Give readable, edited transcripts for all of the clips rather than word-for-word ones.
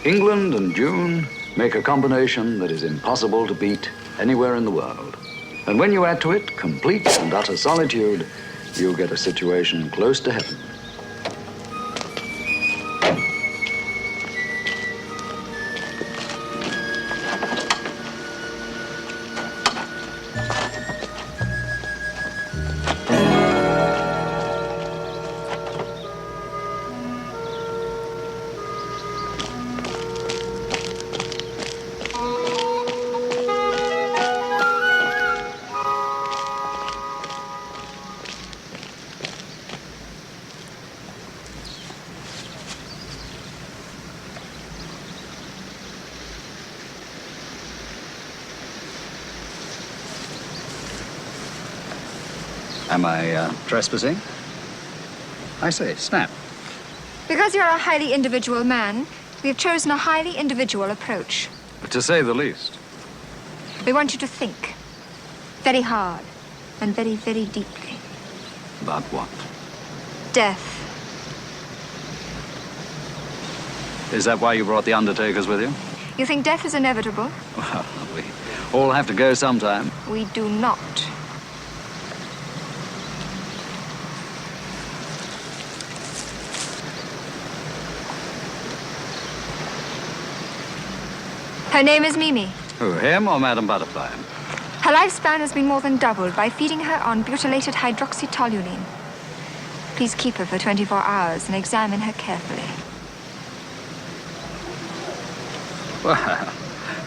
England and June make a combination that is impossible to beat anywhere in the world. And when you add to it complete and utter solitude, you get a situation close to heaven. Am I trespassing? I say, snap. Because you're a highly individual man, we have chosen a highly individual approach. To say the least. We want you to think very hard and very, very deeply. About what? Death. Is that why you brought the undertakers with you? You think death is inevitable? Well, we all have to go sometime. We do not. Her name is Mimi. Who, him or Madame Butterfly? Her lifespan has been more than doubled by feeding her on butylated hydroxytoluene. Please keep her for 24 hours and examine her carefully. Well,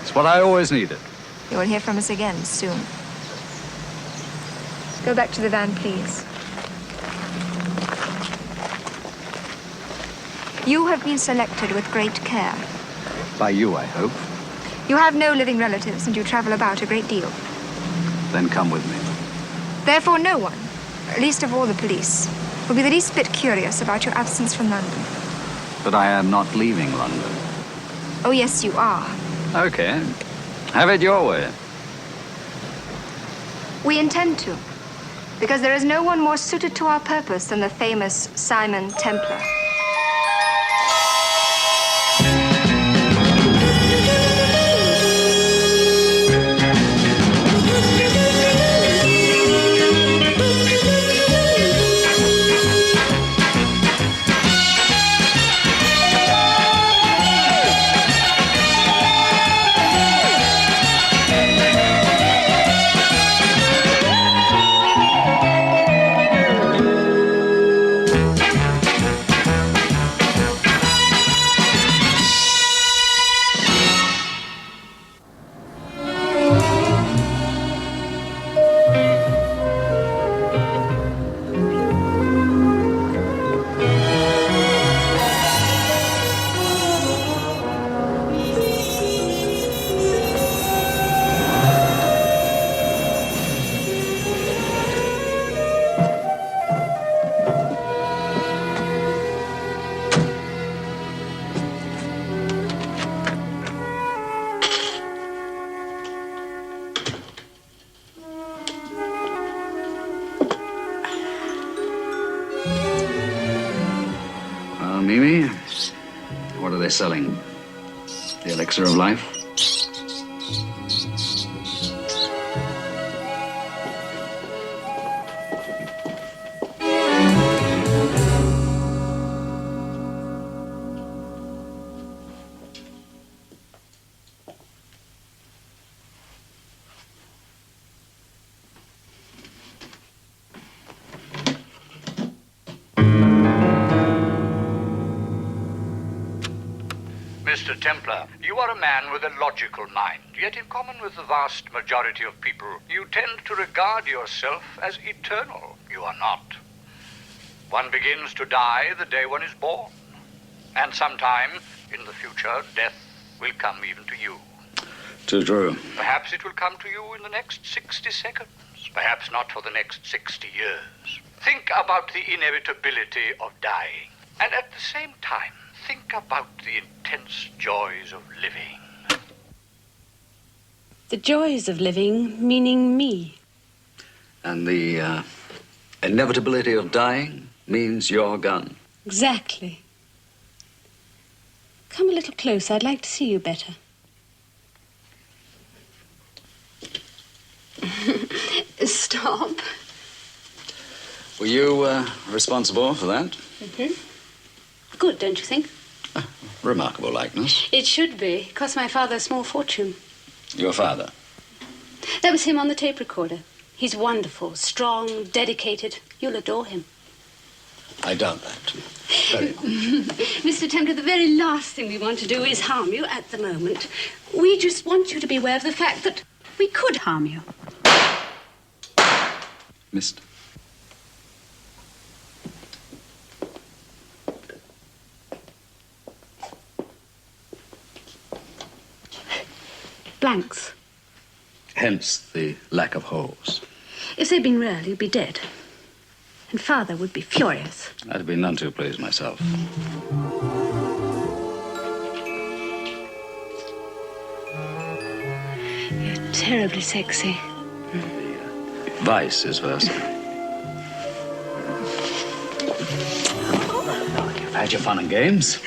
it's what I always needed. You will hear from us again soon. Go back to the van, please. You have been selected with great care. By you, I hope. You have no living relatives and you travel about a great deal. Then come with me. Therefore, no one, least of all the police, will be the least bit curious about your absence from London. But I am not leaving London. Oh, yes, you are. Okay. Have it your way. We intend to, because there is no one more suited to our purpose than the famous Simon Templar. Mimi, what are they selling? The elixir of life? Mr. Templar, you are a man with a logical mind, yet in common with the vast majority of people, you tend to regard yourself as eternal. You are not. One begins to die the day one is born, and sometime in the future, death will come even to you. Too true. Perhaps it will come to you in the next 60 seconds, perhaps not for the next 60 years. Think about the inevitability of dying, and at the same time, think about the intense joys of living. The joys of living, meaning me. And the inevitability of dying means your gun. Exactly. Come a little closer. I'd like to see you better. Stop. Were you responsible for that? Mm-hmm. Good, don't you think? Remarkable likeness. It should be. It cost my father a small fortune. Your father? That was him on the tape recorder. He's wonderful, strong, dedicated. You'll adore him. I doubt that. Very much. Mr. Templar, the very last thing we want to do is harm you at the moment. We just want you to be aware of the fact that we could harm you. Mister. Blanks. Hence the lack of holes. If they'd been real, you'd be dead. And Father would be furious. I'd have been none too pleased myself. You're terribly sexy. Vice is versa. You've had your fun and games.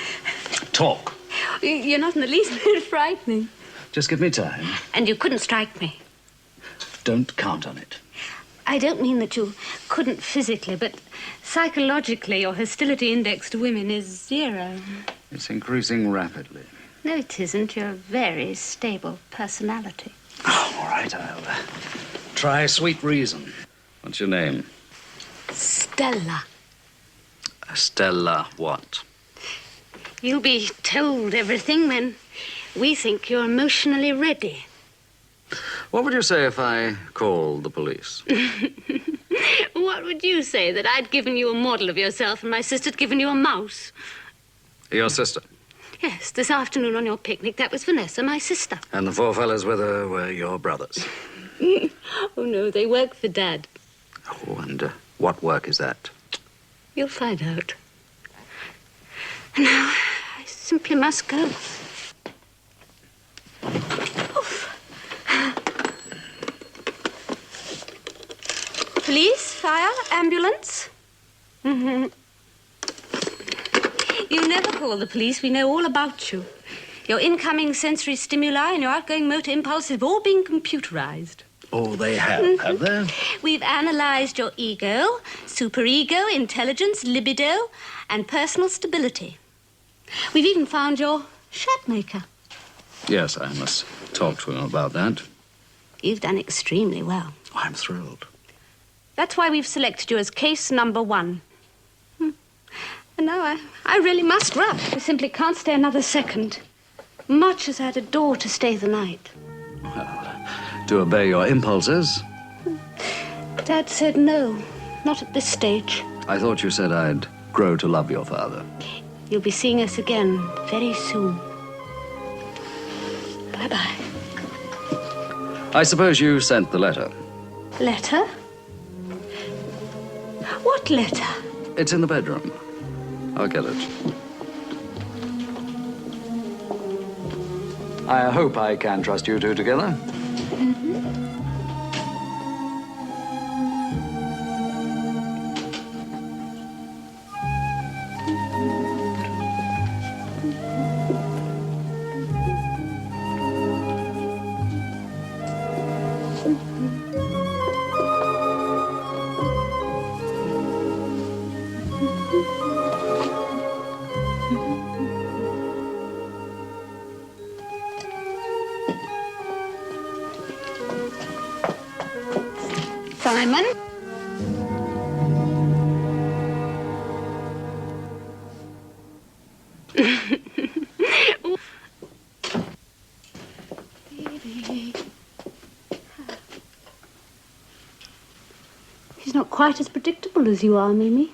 Talk. You're not in the least bit frightening. Just give me time. And you couldn't strike me. Don't count on it. I don't mean that you couldn't physically, but psychologically your hostility index to women is 0. It's increasing rapidly. No, it isn't. You're a very stable personality. Oh, all right, I'll try sweet reason. What's your name? Stella. Stella what? You'll be told everything when we think you're emotionally ready. What would you say if I called the police? What would you say? That I'd given you a model of yourself and my sister'd given you a mouse? Your sister? Yes, this afternoon on your picnic, that was Vanessa, my sister. And the 4 fellas with her were your brothers? Oh, no, they work for Dad. Oh, and what work is that? You'll find out. And now, I simply must go. Oof. Police, fire, ambulance. Mm-hmm. You never call the police. We know all about you. Your incoming sensory stimuli and your outgoing motor impulses have all been computerized. Oh, they have they? We've analyzed your ego, superego, intelligence, libido, and personal stability. We've even found your shirt maker. Yes, I must talk to him about that. You've done extremely well. Oh, I'm thrilled. That's why we've selected you as case number 1. And now I really must run. I simply can't stay another second. Much as I'd adore to stay the night. Well, to obey your impulses. Dad said no, not at this stage. I thought you said I'd grow to love your father. You'll be seeing us again very soon. Bye-bye. I suppose you sent the letter. Letter? What letter? It's in the bedroom. I'll get it. I hope I can trust you two together. Simon? He's not quite as predictable as you are, Mimi.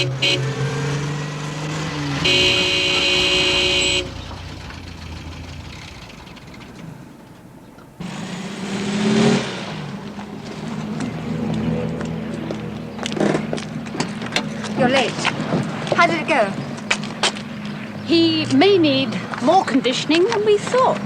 You're late. How did it go? He may need more conditioning than we thought.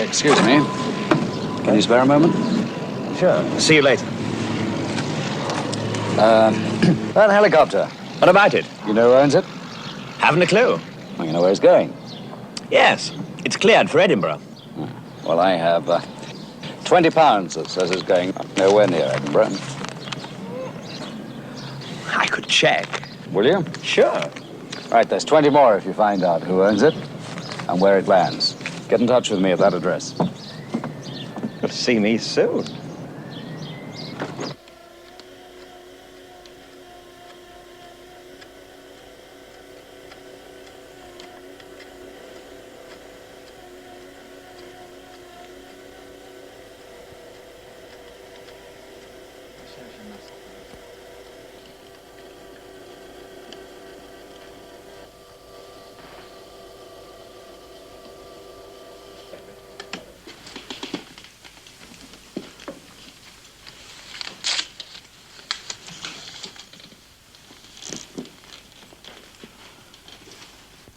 Excuse me. Can you spare a moment? Sure. See you later. That helicopter. What about it? You know who owns it? Haven't a clue. Well, you know where it's going. Yes, it's cleared for Edinburgh. Well, I have £20 that says it's going nowhere near Edinburgh. I could check. Will you? Sure. Right, there's 20 more if you find out who owns it and where it lands. Get in touch with me at that address. You'll see me soon.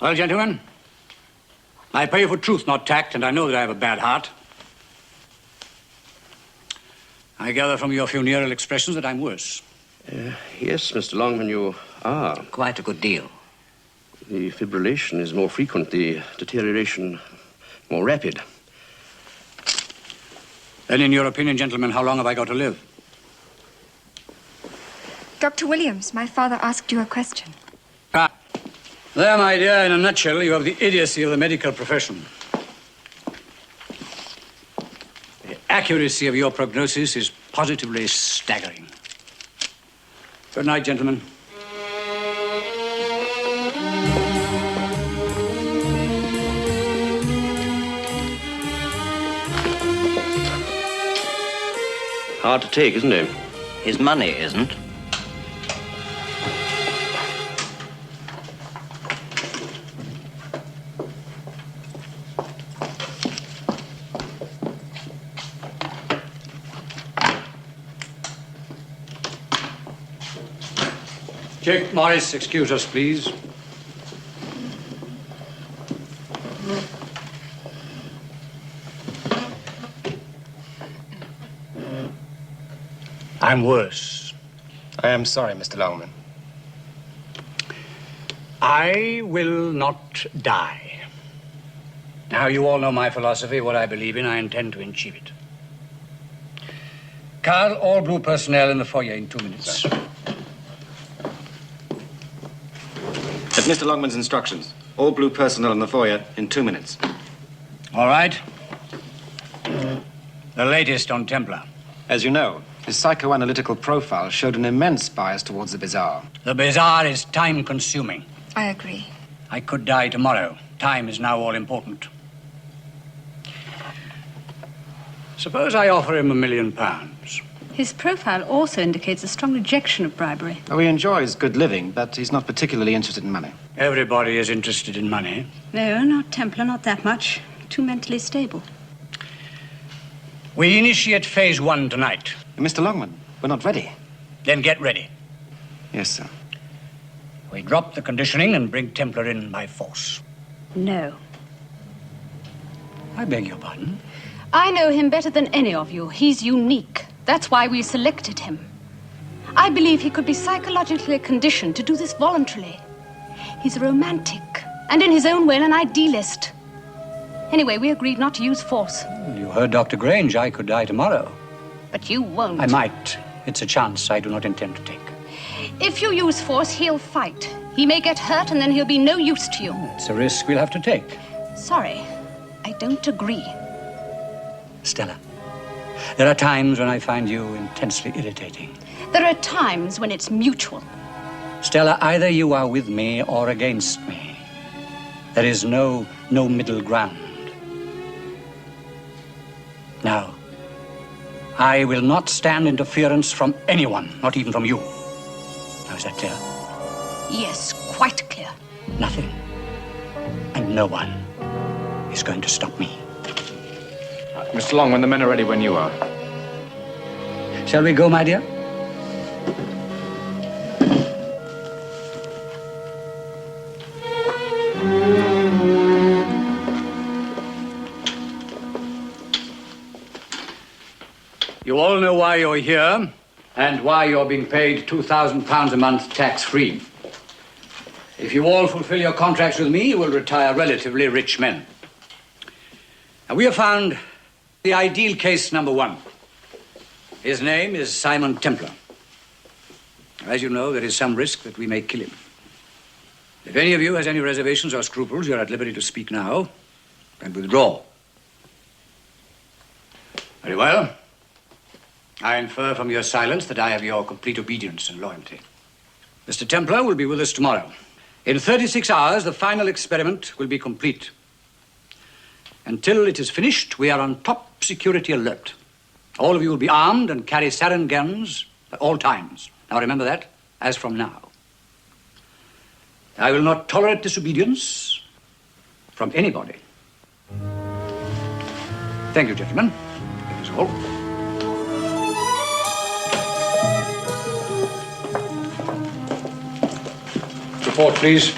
Well, gentlemen, I pay for truth, not tact, and I know that I have a bad heart. I gather from your funereal expressions that I'm worse. Yes, Mr. Longman, you are. Quite a good deal. The fibrillation is more frequent, the deterioration more rapid. Then, in your opinion, gentlemen, how long have I got to live? Dr. Williams, my father asked you a question. Ah, there, my dear, in a nutshell, you have the idiocy of the medical profession. The accuracy of your prognosis is positively staggering. Good night, gentlemen. Hard to take, isn't it? His money isn't. Jake Morris, excuse us, please. I'm worse. I am sorry, Mr. Longman. I will not die. Now, you all know my philosophy, what I believe in. I intend to achieve it. Carl, all blue personnel in the foyer in 2 minutes. At Mr. Longman's instructions, all blue personnel in the foyer in 2 minutes. All right. The latest on Templar. As you know, his psychoanalytical profile showed an immense bias towards the bizarre. The bizarre is time-consuming. I agree. I could die tomorrow. Time is now all important. Suppose I offer him £1 million. His profile also indicates a strong rejection of bribery. Oh, he enjoys good living, but he's not particularly interested in money. Everybody is interested in money. No, not Templar, not that much. Too mentally stable. We initiate phase 1 tonight. Mr. Longman, we're not ready. Then get ready. Yes, sir. We drop the conditioning and bring Templar in by force. No. I beg your pardon? I know him better than any of you. He's unique. That's why we selected him. I believe he could be psychologically conditioned to do this voluntarily. He's a romantic, and in his own way an idealist. Anyway, we agreed not to use force. You heard Dr. Grange. I could die tomorrow. But you won't. I might. It's a chance I do not intend to take. If you use force, he'll fight. He may get hurt, and then he'll be no use to you. It's a risk we'll have to take. Sorry, I don't agree. Stella, there are times when I find you intensely irritating. There are times when it's mutual. Stella, either you are with me or against me. There is no middle ground. Now, I will not stand interference from anyone, not even from you. Now, is that clear? Yes, quite clear. Nothing and no one is going to stop me. Mr. Longman, the men are ready when you are. Shall we go, my dear? You all know why you're here and why you're being paid £2,000 a month tax-free. If you all fulfill your contracts with me, you will retire relatively rich men. Now, we have found the ideal case number 1. His name is Simon Templar. As you know, there is some risk that we may kill him. If any of you has any reservations or scruples, you're at liberty to speak now and withdraw. Very well. I infer from your silence that I have your complete obedience and loyalty. Mr. Templar will be with us tomorrow. In 36 hours, the final experiment will be complete. Until it is finished, we are on top security alert. All of you will be armed and carry sarin guns at all times. Now remember that, as from now. I will not tolerate disobedience from anybody. Thank you, gentlemen. That is all. Report, please.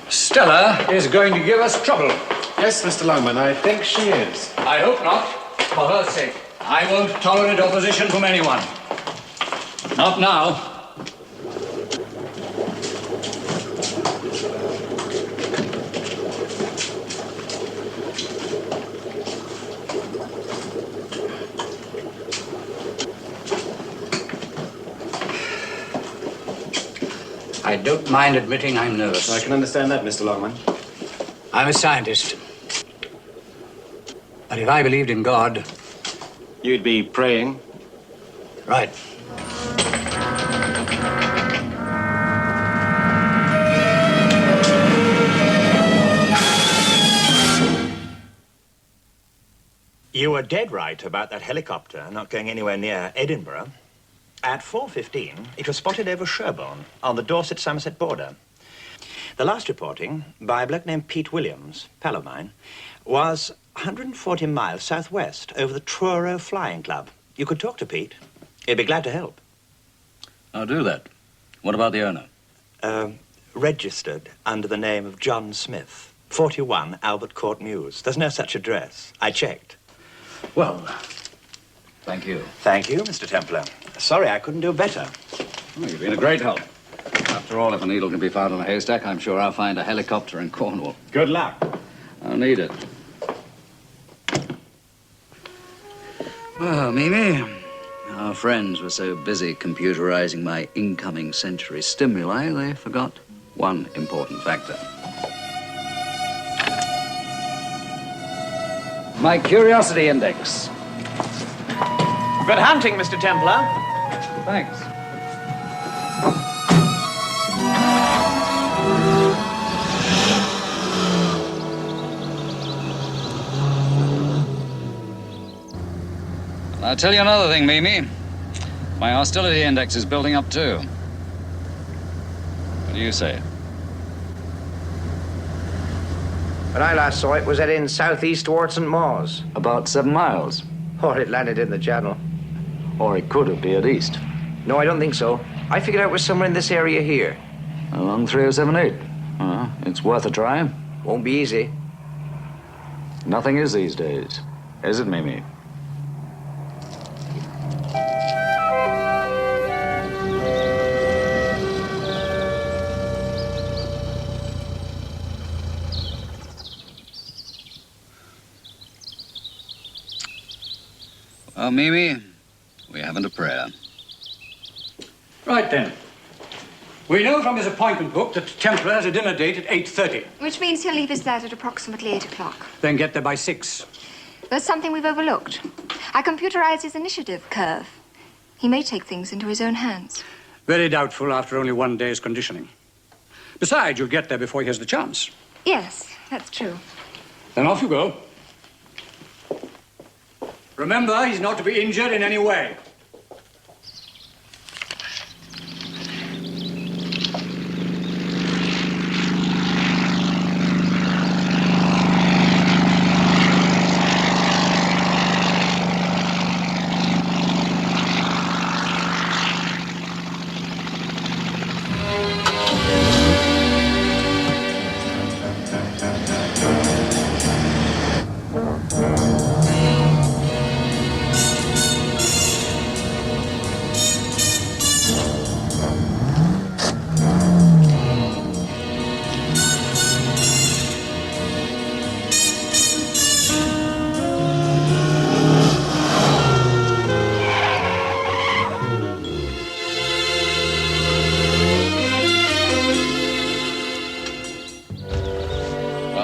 Stella is going to give us trouble. Yes, Mr. Longman, I think she is. I hope not, for her sake. I won't tolerate opposition from anyone. Not now. I don't mind admitting I'm nervous. I can understand that, Mr. Longman. I'm a scientist. But if I believed in God... You'd be praying? Right. You were dead right about that helicopter not going anywhere near Edinburgh. At 4:15, it was spotted over Sherborne on the Dorset-Somerset border. The last reporting, by a bloke named Pete Williams, pal of mine, was 140 miles southwest over the Truro Flying Club. You could talk to Pete. He'd be glad to help. I'll do that. What about the owner? Registered under the name of John Smith, 41 Albert Court Mews. There's no such address. I checked. Well, thank you. Thank you, Mr. Templar. Sorry I couldn't do better. Well, you've been a great help. After all, if a needle can be found in a haystack, I'm sure I'll find a helicopter in Cornwall. Good luck. I'll need it. Well, Mimi, our friends were so busy computerizing my incoming century stimuli, they forgot one important factor. My curiosity index. Good hunting, Mr. Templar. Thanks. I'll tell you another thing, Mimi. My hostility index is building up, too. What do you say? When I last saw it, was heading southeast towards St. Mawes. About 7 miles. Or it landed in the channel. Or it could have veered east. No, I don't think so. I figured out it was somewhere in this area here. Along 3078. It's worth a try. Won't be easy. Nothing is these days. Is it, Mimi? Well, Mimi, we haven't a prayer. Right then. We know from his appointment book that Templar has a dinner date at 8:30. Which means he'll leave his flat at approximately 8 o'clock. Then get there by 6. There's something we've overlooked. I computerized his initiative curve. He may take things into his own hands. Very doubtful after only 1 day's conditioning. Besides, you'll get there before he has the chance. Yes, that's true. Then off you go. Remember, he's not to be injured in any way.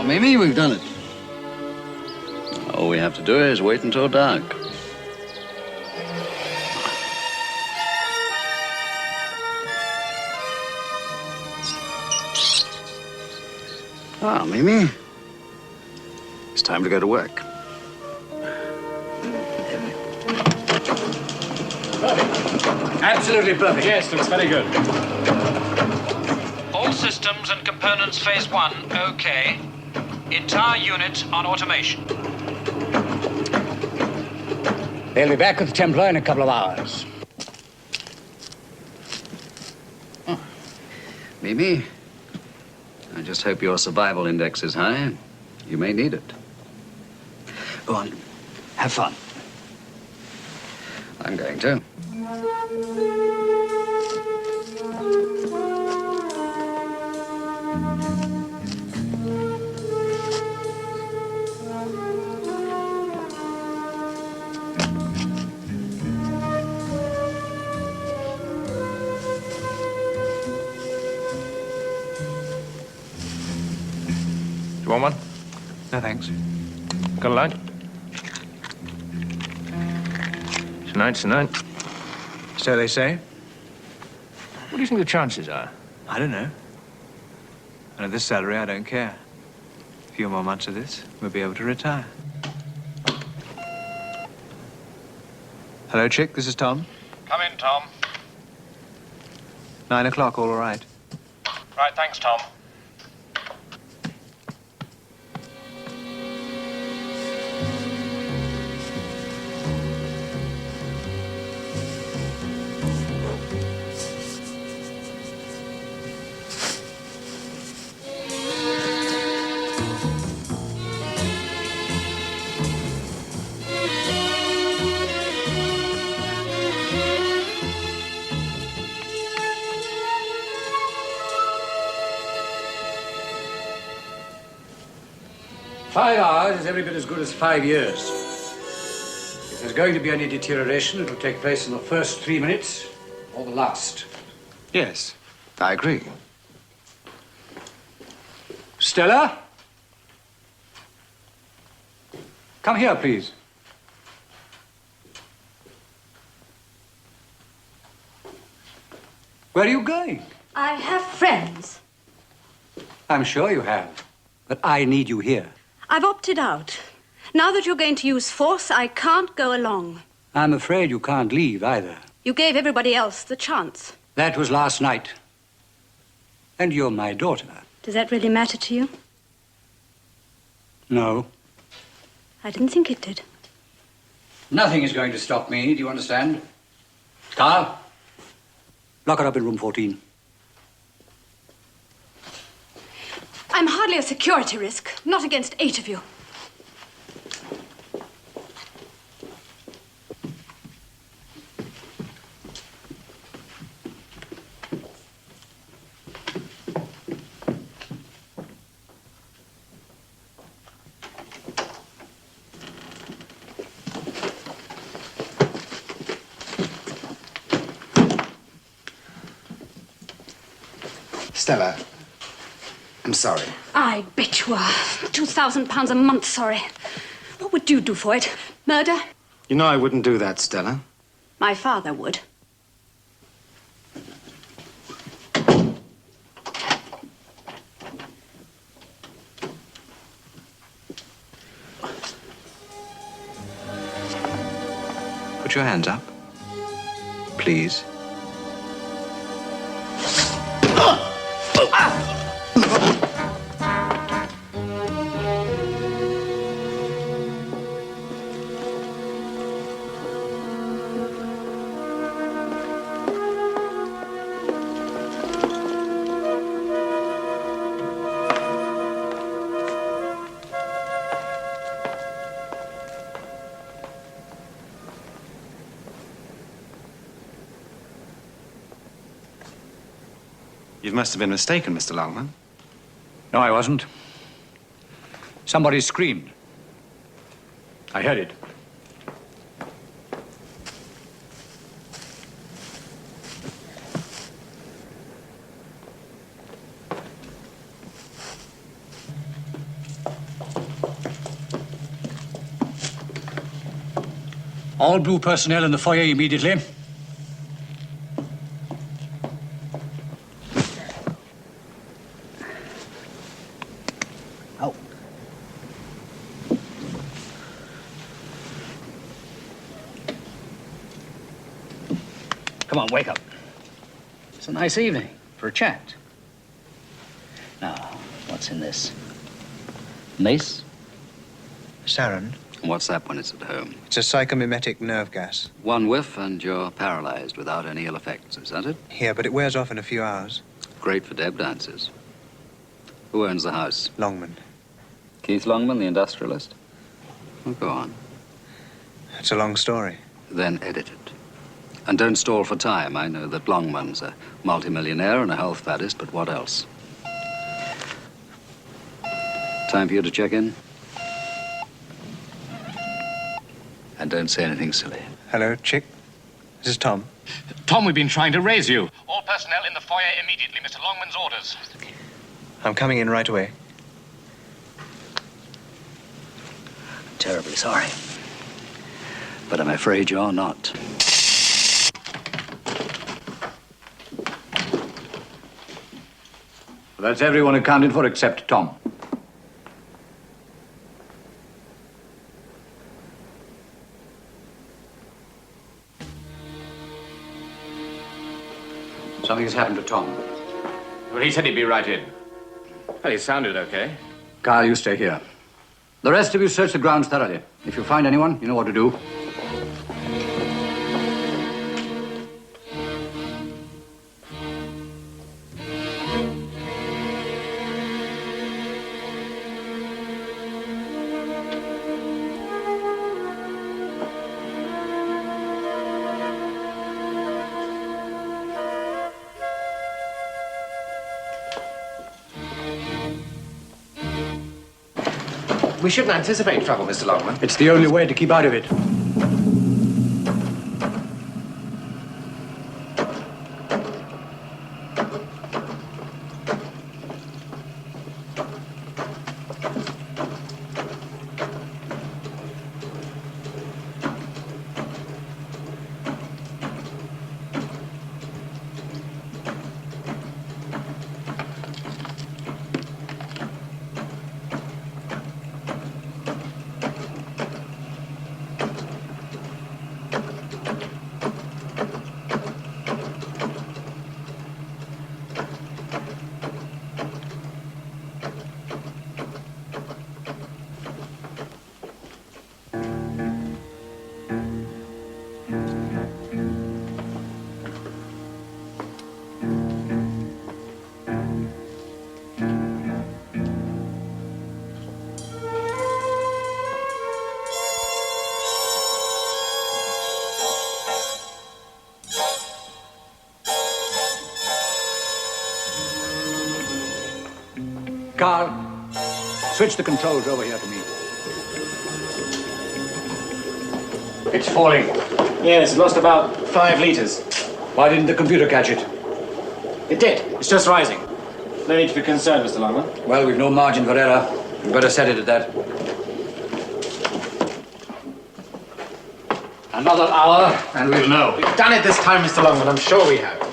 Mimi, we've done it. All we have to do is wait until dark. Mimi, it's time to go to work. Perfect. Absolutely perfect. Yes, looks very good. All systems and components phase 1, okay. Entire unit on automation. They'll be back with Templar in a couple of hours. Mimi, I just hope your survival index is high. You may need it. Go on. Have fun. I'm going to. You want one? No, thanks. Got a light? Tonight's the night. So they say. What do you think the chances are? I don't know. And at this salary, I don't care. A few more months of this, we'll be able to retire. Hello, Chick. This is Tom. Come in, Tom. 9 o'clock, all right. Right, thanks, Tom. Five hours is every bit as good as 5 years. If there's going to be any deterioration, it'll take place in the first 3 minutes or the last. Yes, I agree. Stella? Come here, please. Where are you going? I have friends. I'm sure you have, but I need you here. I've opted out. Now that you're going to use force, I can't go along. I'm afraid you can't leave either. You gave everybody else the chance. That was last night. And you're my daughter. Does that really matter to you? No. I didn't think it did. Nothing is going to stop me, do you understand? Carl, lock her up in room 14. I'm hardly a security risk, not against 8 of you. Stella, I'm sorry. I bet you are. £2,000 a month sorry. What would you do for it? Murder? You know I wouldn't do that, Stella. My father would. Put your hands up. Please. You must have been mistaken, Mr. Longman. No, I wasn't. Somebody screamed. I heard it. All blue personnel in the foyer immediately. Come on, wake up. It's a nice evening for a chat. Now, what's in this? Mace? Sarin. What's that when it's at home? It's a psychomimetic nerve gas. One whiff and you're paralyzed without any ill effects, is that it? Yeah, but it wears off in a few hours. Great for deb dancers. Who owns the house? Longman. Keith Longman, the industrialist? Well, go on. It's a long story. Then edit it. And don't stall for time. I know that Longman's a multimillionaire and a health faddist, but what else? Time for you to check in? And don't say anything silly. Hello, Chick. This is Tom. Tom, we've been trying to raise you. All personnel in the foyer immediately. Mr. Longman's orders. I'm coming in right away. Terribly sorry. But I'm afraid you're not. That's everyone accounted for except Tom. Something has happened to Tom. Well, he said he'd be right in. Well, he sounded okay. Carl, you stay here. The rest of you search the grounds thoroughly. If you find anyone, you know what to do. We shouldn't anticipate trouble, Mr. Longman. It's the only way to keep out of it. Switch the controls over here to me. It's falling. Yes, it lost about 5 liters. Why didn't the computer catch it? It did. It's just rising. No need to be concerned, Mr. Longman. Well, we've no margin for error. We'd better set it at that. Another hour, and we'll know. We've done it this time, Mr. Longman. I'm sure we have.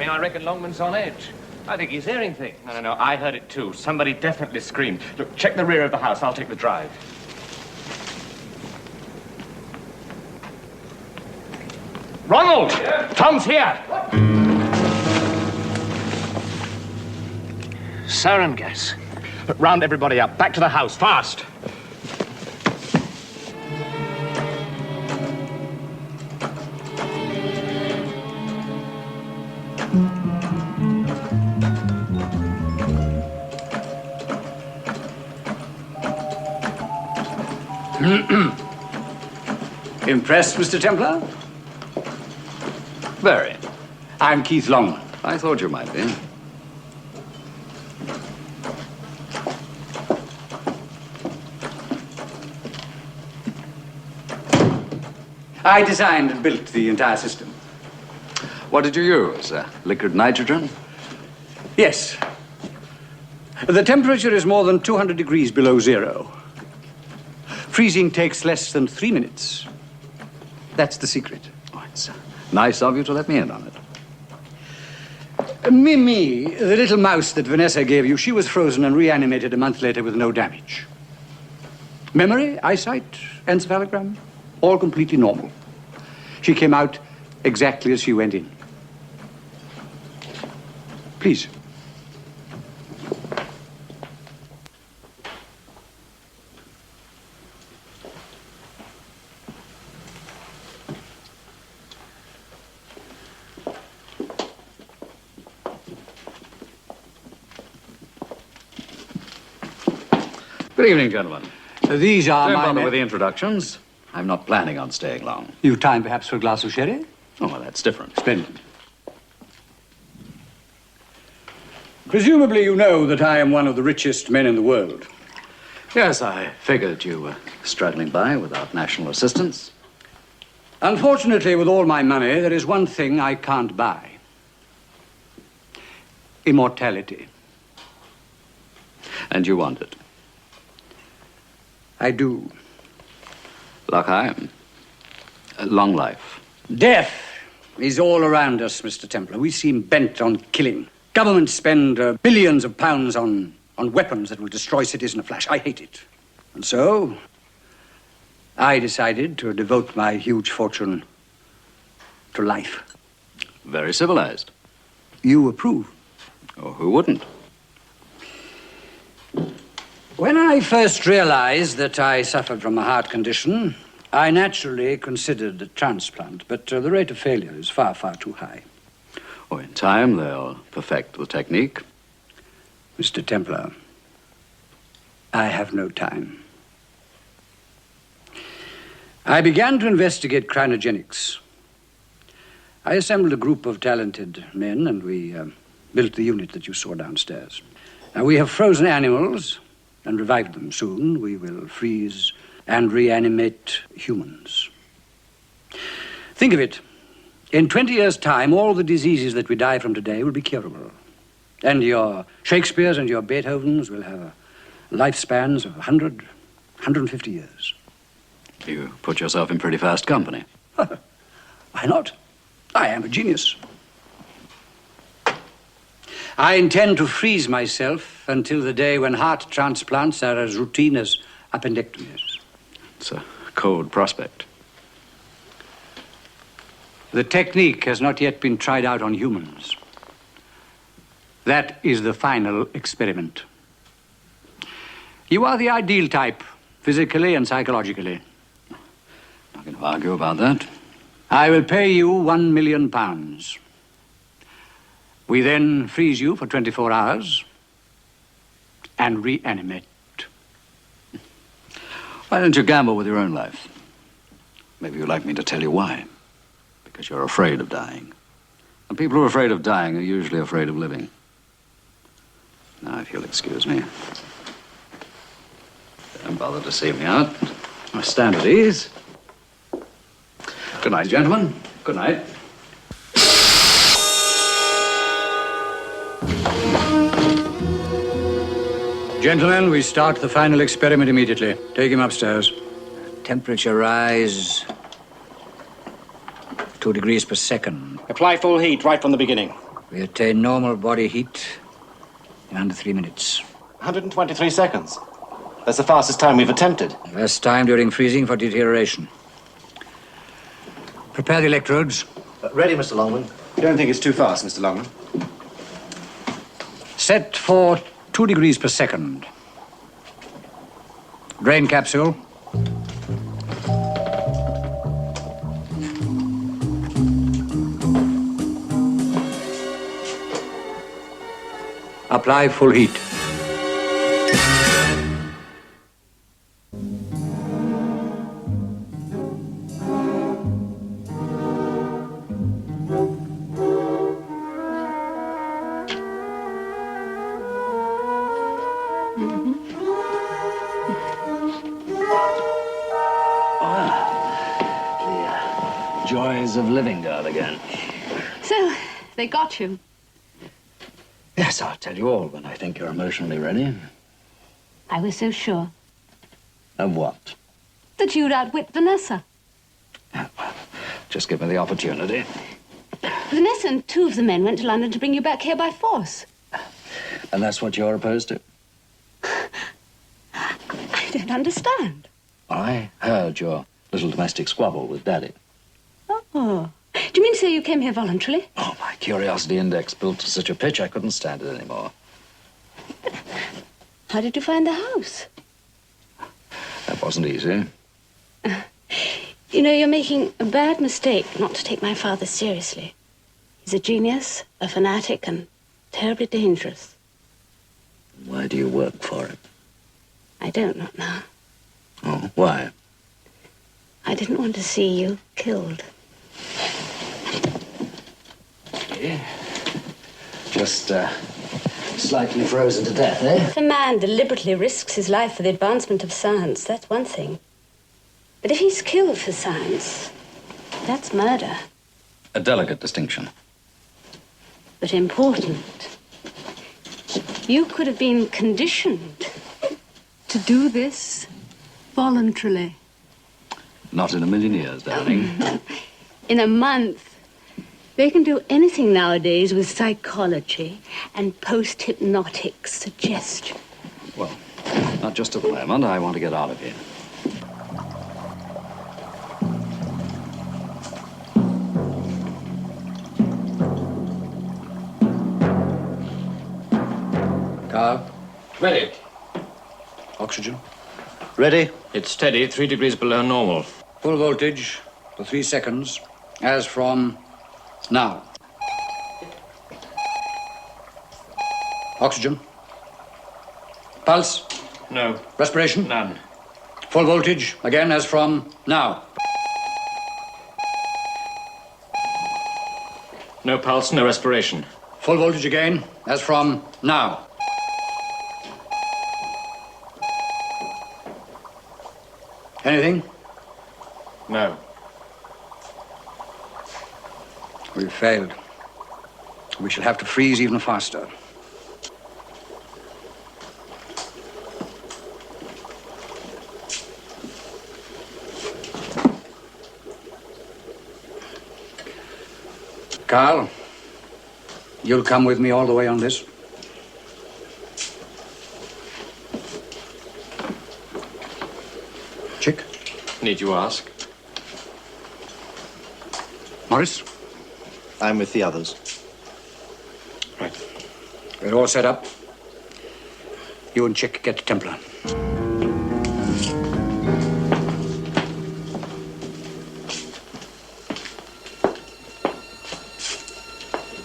I reckon Longman's on edge. I think he's hearing things. No, I heard it too. Somebody definitely screamed. Look, check the rear of the house. I'll take the drive. Ronald! Yeah? Tom's here! Sarin gas. Round everybody up. Back to the house. Fast! Impressed, Mr. Templar? Very. I'm Keith Longman. I thought you might be. I designed and built the entire system. What did you use? Liquid nitrogen? Yes. The temperature is more than 200 degrees below zero. Freezing takes less than 3 minutes. That's the secret. Oh, it's nice of you to let me in on it. Mimi, the little mouse that Vanessa gave you, she was frozen and reanimated a month later with no damage. Memory, eyesight, encephalogram, all completely normal. She came out exactly as she went in. Please. Good evening, gentlemen. These are Don't my bother with the introductions. I'm not planning on staying long. You time perhaps for a glass of sherry? Oh, well, that's different. Splendid. Presumably you know that I am one of the richest men in the world. Yes, I figured you were struggling by without national assistance. Unfortunately, with all my money, there is one thing I can't buy. Immortality. And you want it? I do. Like I am. Long life. Death is all around us, Mr. Templar. We seem bent on killing. Governments spend billions of pounds on weapons that will destroy cities in a flash. I hate it. And so, I decided to devote my huge fortune to life. Very civilized. You approve? Oh, who wouldn't? When I first realized that I suffered from a heart condition, I naturally considered a transplant, but the rate of failure is far, far too high. Oh, in time, they'll perfect the technique. Mr. Templar, I have no time. I began to investigate cryogenics. I assembled a group of talented men, and we built the unit that you saw downstairs. Now, we have frozen animals and revived them. Soon we will freeze and reanimate humans. Think of it. In 20 years' time, all the diseases that we die from today will be curable. And your Shakespeares and your Beethovens will have lifespans of 100, 150 years. You put yourself in pretty fast company. Why not? I am a genius. I intend to freeze myself until the day when heart transplants are as routine as appendectomies. It's a cold prospect. The technique has not yet been tried out on humans. That is the final experiment. You are the ideal type, physically and psychologically. Not going to argue about that. I will pay you £1 million. We then freeze you for 24 hours and reanimate. Why don't you gamble with your own life? Maybe you'd like me to tell you why. Because you're afraid of dying. And people who are afraid of dying are usually afraid of living. Now, if you'll excuse me. Don't bother to see me out. I stand at ease. Good night, gentlemen. Good night. Gentlemen, we start the final experiment immediately. Take him upstairs. Temperature rise 2 degrees per second. Apply full heat right from the beginning. We attain normal body heat in under 3 minutes. 123 seconds. That's the fastest time we've attempted. Less time during freezing for deterioration. Prepare the electrodes. Ready, Mr. Longman. You don't think it's too fast, Mr. Longman? Set for 2 degrees per second. Drain capsule. Apply full heat. Joys of living, girl, again. So, they got you. Yes, I'll tell you all when I think you're emotionally ready. I was so sure Of what? that you'd outwit Vanessa. Just give me the opportunity. Vanessa and 2 of the men went to London to bring you back here by force. And that's what you're opposed to? I don't understand. I heard your little domestic squabble with Daddy. Oh. Do you mean to say you came here voluntarily? Oh, my curiosity index built to such a pitch I couldn't stand it anymore. How did you find the house? That wasn't easy. You know, you're making a bad mistake not to take my father seriously. He's a genius, a fanatic, and terribly dangerous. Why do you work for him? I don't know now. Oh, why? I didn't want to see you killed. Just, slightly frozen to death, eh? If a man deliberately risks his life for the advancement of science, that's one thing. But if he's killed for science, that's murder. A delicate distinction. But important. You could have been conditioned to do this voluntarily. Not in a million years, darling. In a month. They can do anything nowadays with psychology and post-hypnotic suggestion. Well, not just at the moment. I want to get out of here. Car. Ready. Oxygen. Ready? It's steady, 3 degrees below normal. Full voltage for 3 seconds, as from now. Oxygen. Pulse. No. Respiration. None. Full voltage, again, as from now. No pulse, no respiration. Full voltage again, as from now. Anything? No. We've failed. We shall have to freeze even faster. Carl, you'll come with me all the way on this? Chick? Need you ask? Morris? I'm with the others. Right. We're all set up. You and Chick get to Templar.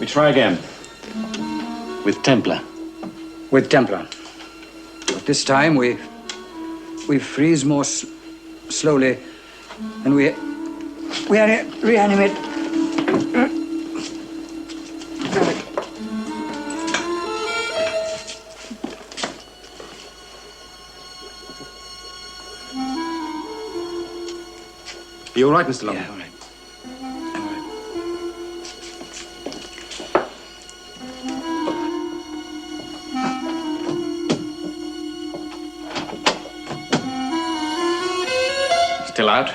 We try again. With Templar. With Templar. But this time we freeze more slowly, and we reanimate. You all right, Mr. Longman? Yeah, all right. Still out?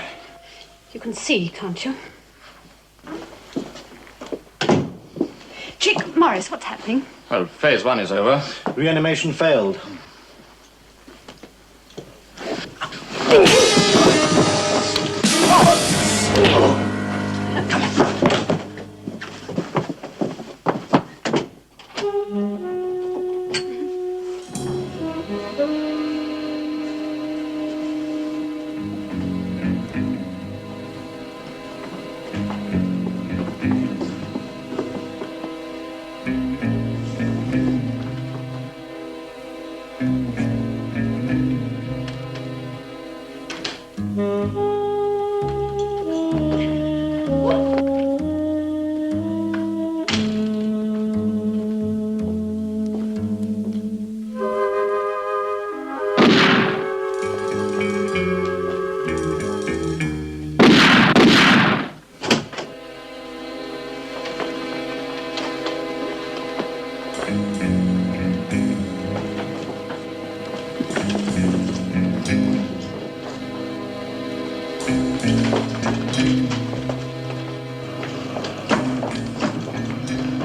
You can see, can't you? Chick, Morris, what's happening? Well, phase 1 is over. Reanimation failed.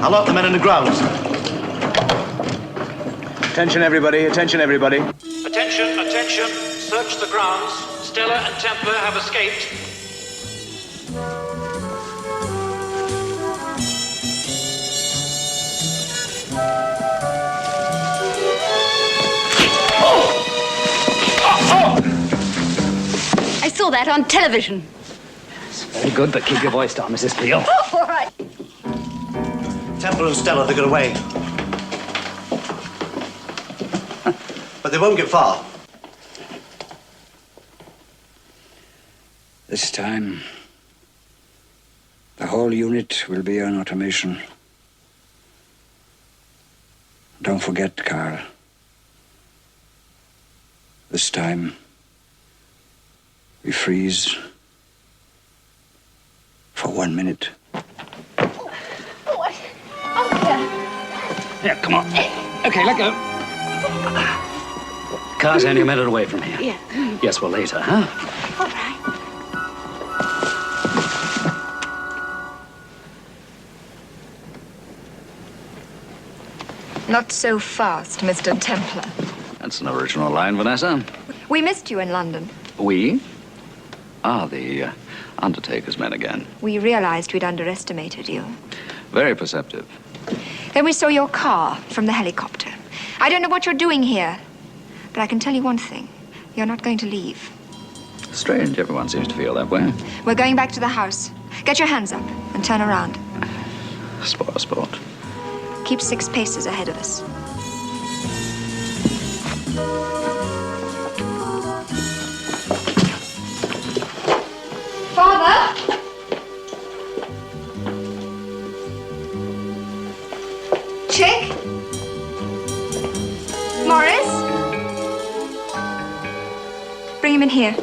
I'll lock the men in the grounds. Attention, everybody. Attention, everybody. Attention, attention. Search the grounds. Stella and Templar have escaped. I saw that on television. Very good, but keep your voice down, Mrs. Peel. Oh, all right. Templar and Stella, they got away. But they won't get far. This time, the whole unit will be on automation. Don't forget, Carl. This time, we freeze for 1 minute. Yeah, come on. Okay, let go. Car's only a minute away from here. Yeah. Yes, well, later, huh? All right. Not so fast, Mr. Templar. That's an original line, Vanessa. We missed you in London. We? Ah, the Undertaker's men again. We realized we'd underestimated you. Very perceptive. Then we saw your car from the helicopter. I don't know what you're doing here, but I can tell you one thing. You're not going to leave. Strange, everyone seems to feel that way. We're going back to the house. Get your hands up and turn around. Sport. Keep 6 paces ahead of us. Father? Chick? Morris? Bring him in here.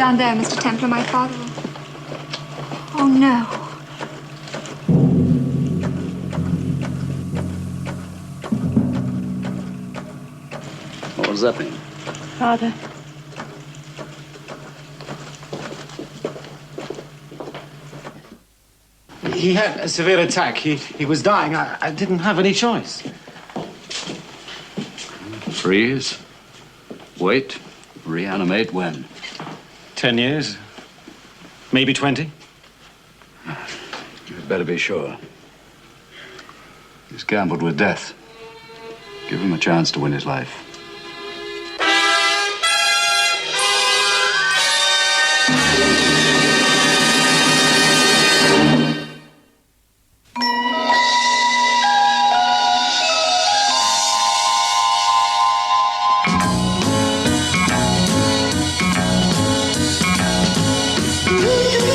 down there, Mr. Templar, my father. Oh, no. What does that mean? Father. He had a severe attack. He was dying. I didn't have any choice. Freeze. Wait. Reanimate when? 10 years. Maybe 20. You'd better be sure. He's gambled with death. Give him a chance to win his life. Do